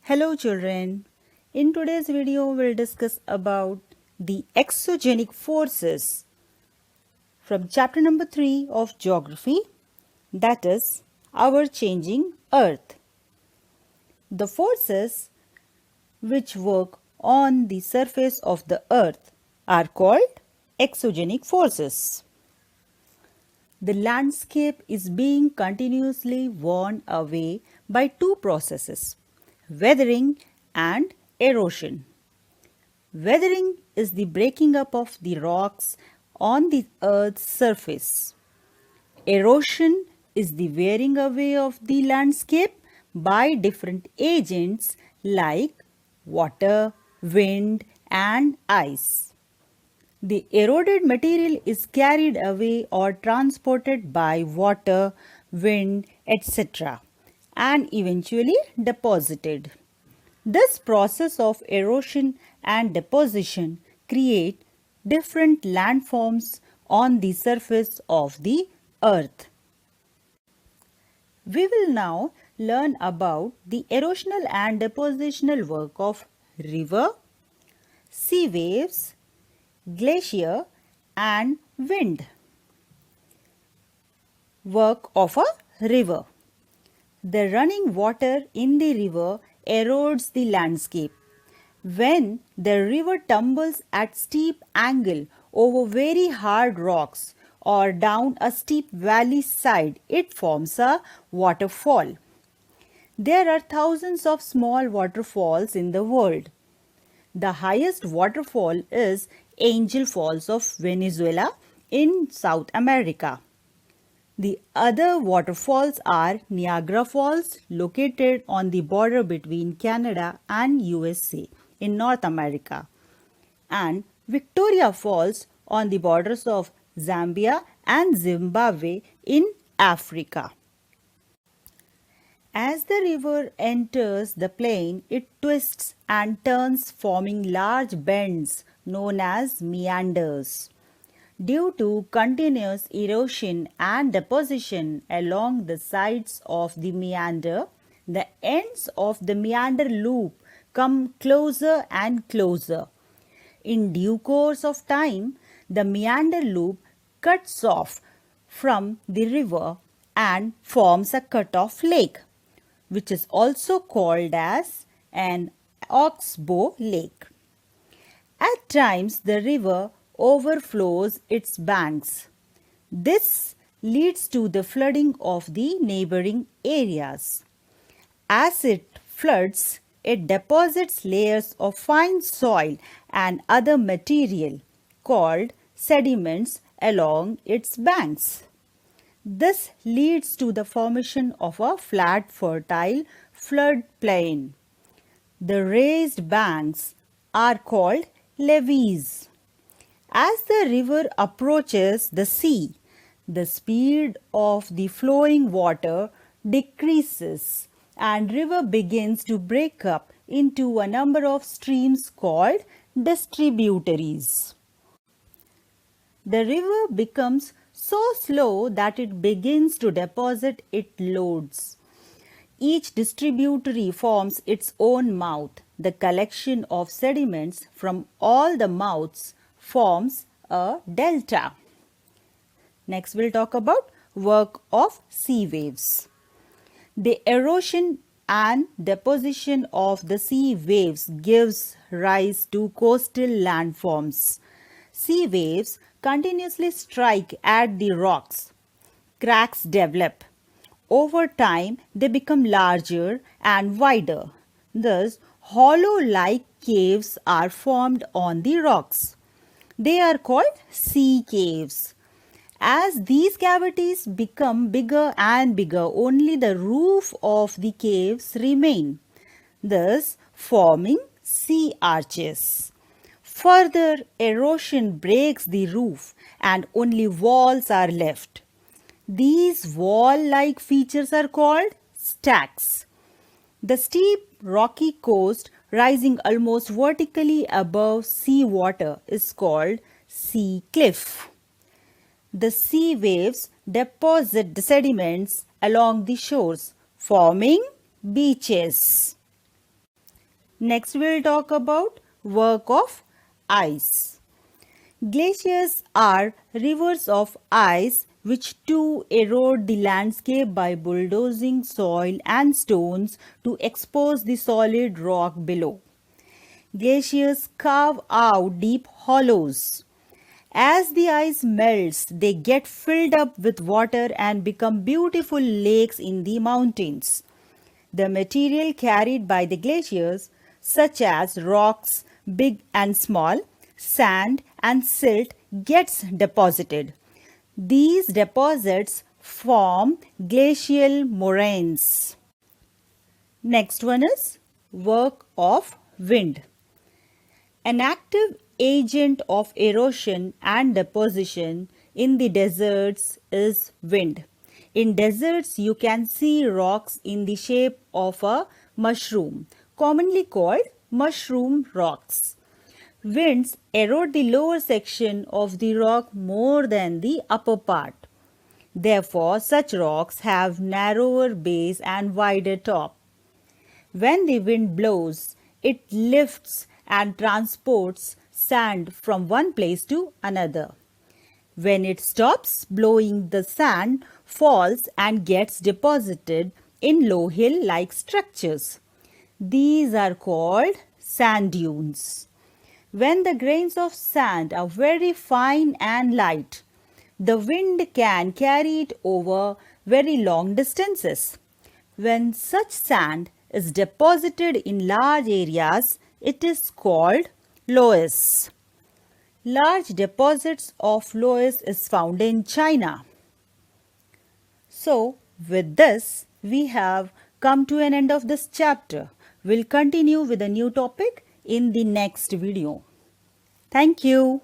Hello children. In today's video we'll discuss about the exogenic forces from chapter number 3 of geography, that is our changing earth. The forces which work on the surface of the earth are called exogenic forces. The landscape is being continuously worn away by two processes, weathering and erosion. Weathering is the breaking up of the rocks on the earth's surface. Erosion is the wearing away of the landscape by different agents like water, wind, and ice. The eroded material is carried away or transported by water, wind, etc. and eventually deposited. This process of erosion and deposition create different landforms on the surface of the earth. We will now learn about the erosional and depositional work of river, sea waves, glacier and wind. Work of a river. The running water in the river erodes the landscape. When the river tumbles at steep angle over very hard rocks or down a steep valley side, it forms a waterfall. There are thousands of small waterfalls in the world. The highest waterfall is Angel Falls of Venezuela in South America. The other waterfalls are Niagara Falls, located on the border between Canada and USA in North America, and Victoria Falls on the borders of Zambia and Zimbabwe in Africa. As the river enters the plain, it twists and turns, forming large bends known as meanders. Due to continuous erosion and deposition along the sides of the meander, the ends of the meander loop come closer and closer. In due course of time, the meander loop cuts off from the river and forms a cut-off lake, which is also called as an oxbow lake. At times, the river overflows its banks. This leads to the flooding of the neighboring areas. As it floods, it deposits layers of fine soil and other material called sediments along its banks. This leads to the formation of a flat, fertile flood plain. The raised banks are called levees. As the river approaches the sea, the speed of the flowing water decreases and river begins to break up into a number of streams called distributaries. The river becomes so slow that it begins to deposit its loads. Each distributary forms its own mouth. The collection of sediments from all the mouths forms a delta. Next we'll talk about work of sea waves. The erosion and deposition of the sea waves gives rise to coastal landforms. Sea waves continuously strike at the rocks. Cracks develop. Over time, they become larger and wider. Thus, hollow-like caves are formed on the rocks. They are called sea caves. As these cavities become bigger and bigger, only the roof of the caves remain, thus forming sea arches. Further erosion breaks the roof and only walls are left. These wall-like features are called stacks. The steep rocky coast rising almost vertically above sea water is called sea cliff. The sea waves deposit the sediments along the shores, forming beaches. Next we'll talk about work of ice. Glaciers are rivers of ice which too erode the landscape by bulldozing soil and stones to expose the solid rock below. Glaciers carve out deep hollows. As the ice melts, they get filled up with water and become beautiful lakes in the mountains. The material carried by the glaciers, such as rocks, big and small, sand, and silt, gets deposited. These deposits form glacial moraines. Next one is work of wind. An active agent of erosion and deposition in the deserts is wind. In deserts, you can see rocks in the shape of a mushroom, commonly called mushroom rocks. Winds erode the lower section of the rock more than the upper part. Therefore, such rocks have narrower base and wider top. When the wind blows, it lifts and transports sand from one place to another. When it stops blowing, the sand falls and gets deposited in low hill-like structures. These are called sand dunes. When the grains of sand are very fine and light, the wind can carry it over very long distances. When such sand is deposited in large areas, it is called loess. Large deposits of loess is found in China. So, with this, we have come to an end of this chapter. We'll continue with a new topic in the next video. Thank you.